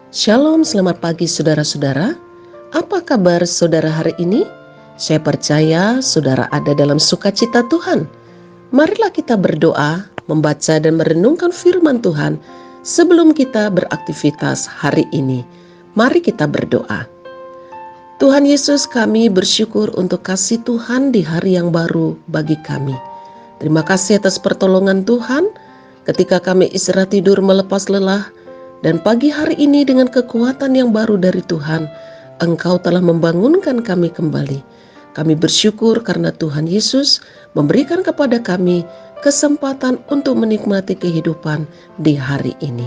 Shalom, selamat pagi saudara-saudara. Apa kabar saudara hari ini? Saya percaya saudara ada dalam sukacita Tuhan. Marilah kita berdoa, membaca dan merenungkan firman Tuhan sebelum kita beraktivitas hari ini. Mari kita berdoa. Tuhan Yesus, kami bersyukur untuk kasih Tuhan di hari yang baru bagi kami. Terima kasih atas pertolongan Tuhan ketika kami istirahat tidur melepas lelah. Dan pagi hari ini dengan kekuatan yang baru dari Tuhan, Engkau telah membangunkan kami kembali. Kami bersyukur karena Tuhan Yesus memberikan kepada kami kesempatan untuk menikmati kehidupan di hari ini.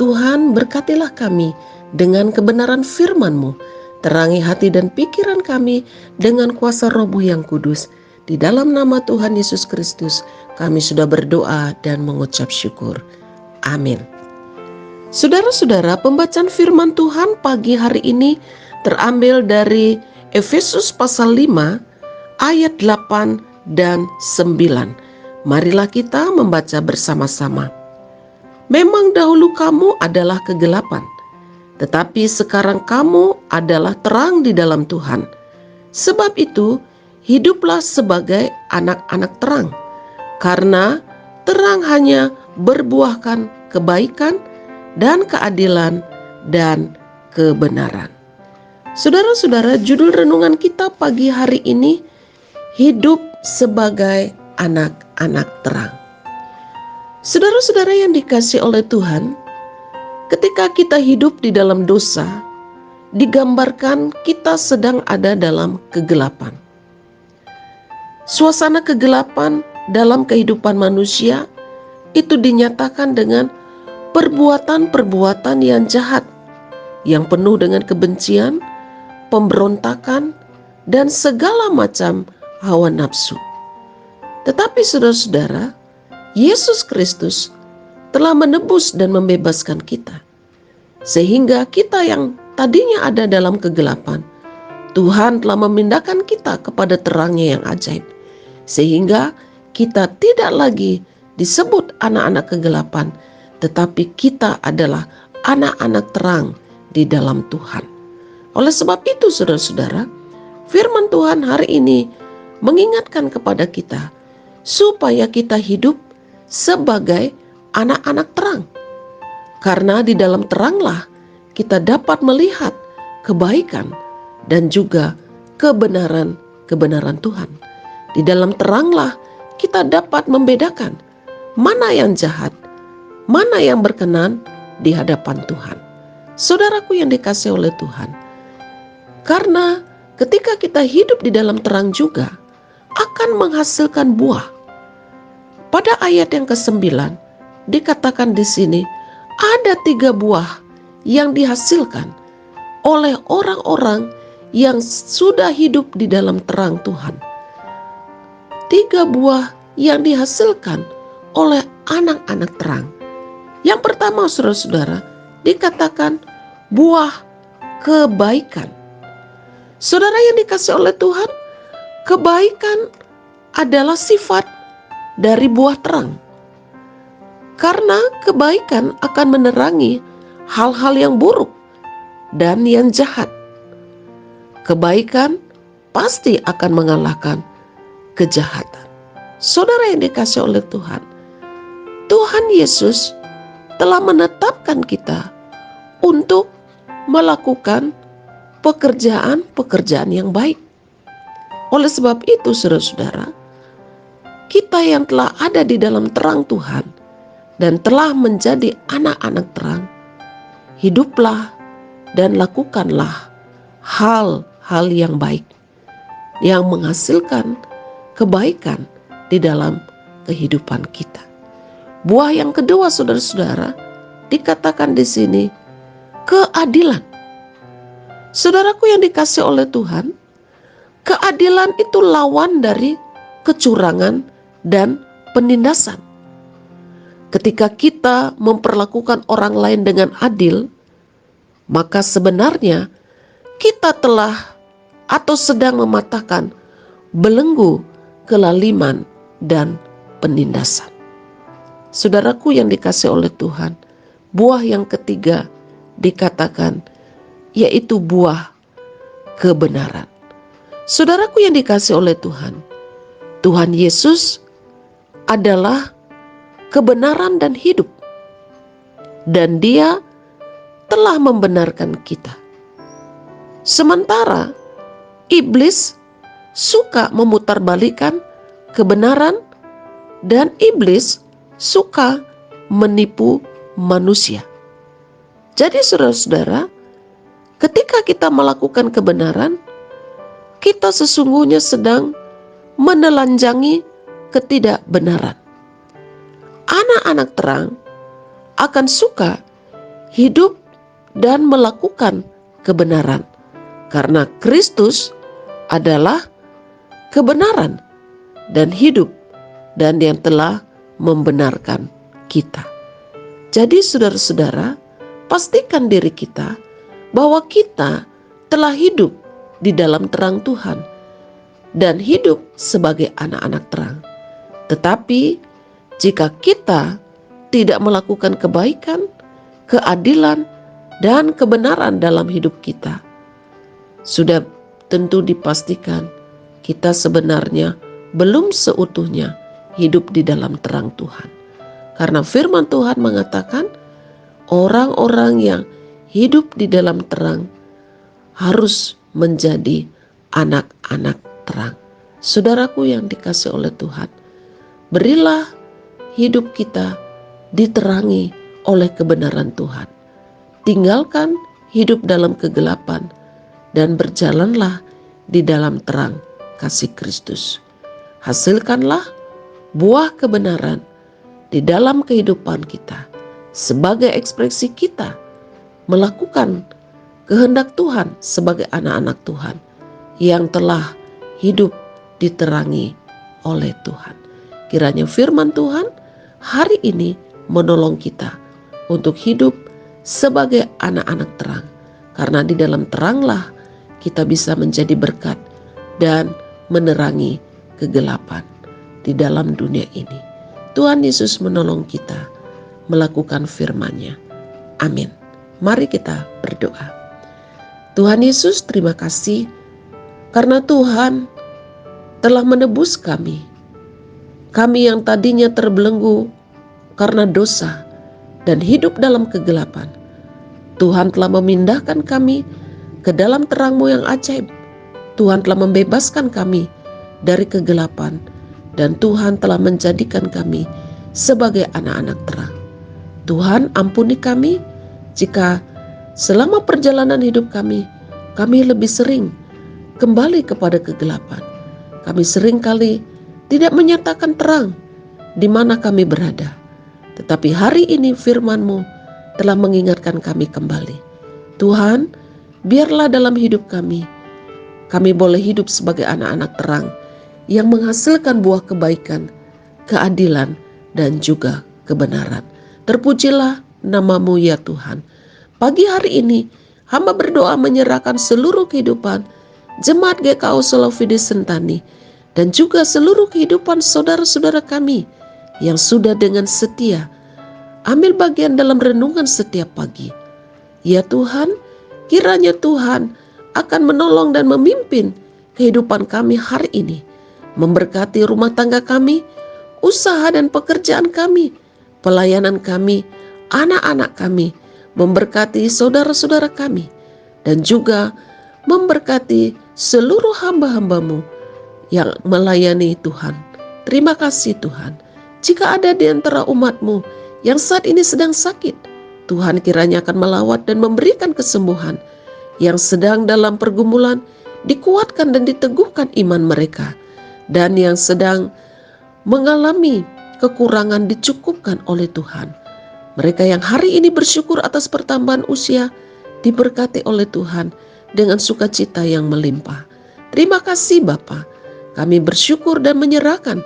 Tuhan, berkatilah kami dengan kebenaran firman-Mu. Terangi hati dan pikiran kami dengan kuasa Roh-Mu yang kudus. Di dalam nama Tuhan Yesus Kristus, kami sudah berdoa dan mengucap syukur. Amin. Saudara-saudara, pembacaan firman Tuhan pagi hari ini terambil dari Efesus pasal 5 ayat 8 dan 9. Marilah kita membaca bersama-sama. Memang dahulu kamu adalah kegelapan, tetapi sekarang kamu adalah terang di dalam Tuhan. Sebab itu, hiduplah sebagai anak-anak terang, karena terang hanya berbuahkan kebaikan dan keadilan dan kebenaran. Saudara-saudara, judul renungan kita pagi hari ini, hidup sebagai anak-anak terang. Saudara-saudara yang dikasihi oleh Tuhan, ketika kita hidup di dalam dosa, digambarkan kita sedang ada dalam kegelapan. Suasana kegelapan dalam kehidupan manusia itu dinyatakan dengan perbuatan-perbuatan yang jahat, yang penuh dengan kebencian, pemberontakan, dan segala macam hawa nafsu. Tetapi saudara-saudara, Yesus Kristus telah menebus dan membebaskan kita. Sehingga kita yang tadinya ada dalam kegelapan, Tuhan telah memindahkan kita kepada terangnya yang ajaib. Sehingga kita tidak lagi disebut anak-anak kegelapan, tetapi kita adalah anak-anak terang di dalam Tuhan. Oleh sebab itu saudara-saudara, firman Tuhan hari ini mengingatkan kepada kita supaya kita hidup sebagai anak-anak terang. Karena di dalam teranglah kita dapat melihat kebaikan dan juga kebenaran-kebenaran Tuhan. Di dalam teranglah kita dapat membedakan mana yang jahat, mana yang berkenan di hadapan Tuhan. Saudaraku yang dikasihi oleh Tuhan, karena ketika kita hidup di dalam terang juga akan menghasilkan buah. Pada ayat yang ke-9 dikatakan di sini ada 3 buah yang dihasilkan oleh orang-orang yang sudah hidup di dalam terang Tuhan. 3 buah yang dihasilkan oleh anak-anak terang. Yang pertama saudara-saudara, dikatakan buah kebaikan. Saudara yang dikasihi oleh Tuhan, kebaikan adalah sifat dari buah terang. Karena kebaikan akan menerangi hal-hal yang buruk dan yang jahat. Kebaikan pasti akan mengalahkan kejahatan. Saudara yang dikasihi oleh Tuhan, Tuhan Yesus telah menetapkan kita untuk melakukan pekerjaan-pekerjaan yang baik. Oleh sebab itu saudara-saudara, kita yang telah ada di dalam terang Tuhan dan telah menjadi anak-anak terang, hiduplah dan lakukanlah hal-hal yang baik yang menghasilkan kebaikan di dalam kehidupan kita. Buah yang kedua saudara-saudara dikatakan di sini keadilan. Saudaraku yang dikasihi oleh Tuhan, keadilan itu lawan dari kecurangan dan penindasan. Ketika kita memperlakukan orang lain dengan adil, maka sebenarnya kita telah atau sedang mematahkan belenggu kelaliman dan penindasan. Saudaraku yang dikasihi oleh Tuhan, buah yang ketiga dikatakan, yaitu buah kebenaran. Saudaraku yang dikasihi oleh Tuhan, Tuhan Yesus adalah kebenaran dan hidup, dan Dia telah membenarkan kita. Sementara iblis suka memutarbalikkan kebenaran, dan iblis suka menipu manusia. Jadi saudara-saudara, ketika kita melakukan kebenaran, kita sesungguhnya sedang menelanjangi ketidakbenaran. Anak-anak terang akan suka hidup dan melakukan kebenaran, karena Kristus adalah kebenaran dan hidup, dan yang telah membenarkan kita. Jadi saudara-saudara, pastikan diri kita bahwa kita telah hidup di dalam terang Tuhan dan hidup sebagai anak-anak terang. Tetapi jika kita tidak melakukan kebaikan, keadilan, dan kebenaran dalam hidup kita, sudah tentu dipastikan kita sebenarnya belum seutuhnya hidup di dalam terang Tuhan. Karena firman Tuhan mengatakan, orang-orang yang hidup di dalam terang harus menjadi anak-anak terang. Saudaraku yang dikasihi oleh Tuhan, berilah hidup kita diterangi oleh kebenaran Tuhan. Tinggalkan hidup dalam kegelapan dan berjalanlah di dalam terang kasih Kristus. Hasilkanlah buah kebenaran di dalam kehidupan kita sebagai ekspresi kita melakukan kehendak Tuhan sebagai anak-anak Tuhan yang telah hidup diterangi oleh Tuhan. Kiranya firman Tuhan hari ini menolong kita untuk hidup sebagai anak-anak terang, karena di dalam teranglah kita bisa menjadi berkat dan menerangi kegelapan di dalam dunia ini. Tuhan Yesus menolong kita melakukan firman-Nya. Amin. Mari kita berdoa. Tuhan Yesus, terima kasih karena Tuhan telah menebus kami. Kami yang tadinya terbelenggu karena dosa dan hidup dalam kegelapan. Tuhan telah memindahkan kami ke dalam terang-Mu yang ajaib. Tuhan telah membebaskan kami dari kegelapan, dan Tuhan telah menjadikan kami sebagai anak-anak terang. Tuhan, ampuni kami jika selama perjalanan hidup kami lebih sering kembali kepada kegelapan. Kami seringkali tidak menyatakan terang di mana kami berada. Tetapi hari ini firman-Mu telah mengingatkan kami kembali. Tuhan, biarlah dalam hidup kami boleh hidup sebagai anak-anak terang yang menghasilkan buah kebaikan, keadilan, dan juga kebenaran. Terpujilah nama-Mu ya Tuhan. Pagi hari ini hamba berdoa menyerahkan seluruh kehidupan Jemaat GKU Solo Fide Sentani dan juga seluruh kehidupan saudara-saudara kami yang sudah dengan setia ambil bagian dalam renungan setiap pagi. Ya Tuhan, kiranya Tuhan akan menolong dan memimpin kehidupan kami hari ini, memberkati rumah tangga kami, usaha dan pekerjaan kami, pelayanan kami, anak-anak kami, memberkati saudara-saudara kami, dan juga memberkati seluruh hamba-hamba-Mu yang melayani Tuhan. Terima kasih Tuhan. Jika ada di antara umat-Mu yang saat ini sedang sakit, Tuhan kiranya akan melawat dan memberikan kesembuhan. Yang sedang dalam pergumulan, dikuatkan dan diteguhkan iman mereka. Dan yang sedang mengalami kekurangan dicukupkan oleh Tuhan. Mereka yang hari ini bersyukur atas pertambahan usia, diberkati oleh Tuhan dengan sukacita yang melimpah. Terima kasih Bapa. Kami bersyukur dan menyerahkan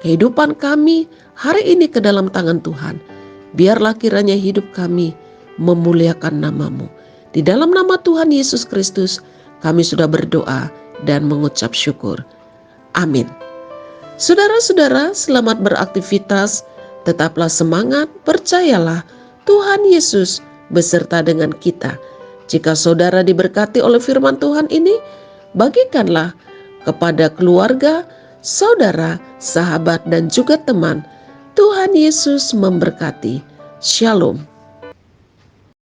kehidupan kami hari ini ke dalam tangan Tuhan. Biarlah kiranya hidup kami memuliakan nama-Mu. Di dalam nama Tuhan Yesus Kristus kami sudah berdoa dan mengucap syukur. Amin. Saudara-saudara, selamat beraktivitas. Tetaplah semangat, percayalah Tuhan Yesus beserta dengan kita. Jika saudara diberkati oleh firman Tuhan ini, bagikanlah kepada keluarga, saudara, sahabat, dan juga teman. Tuhan Yesus memberkati. Shalom.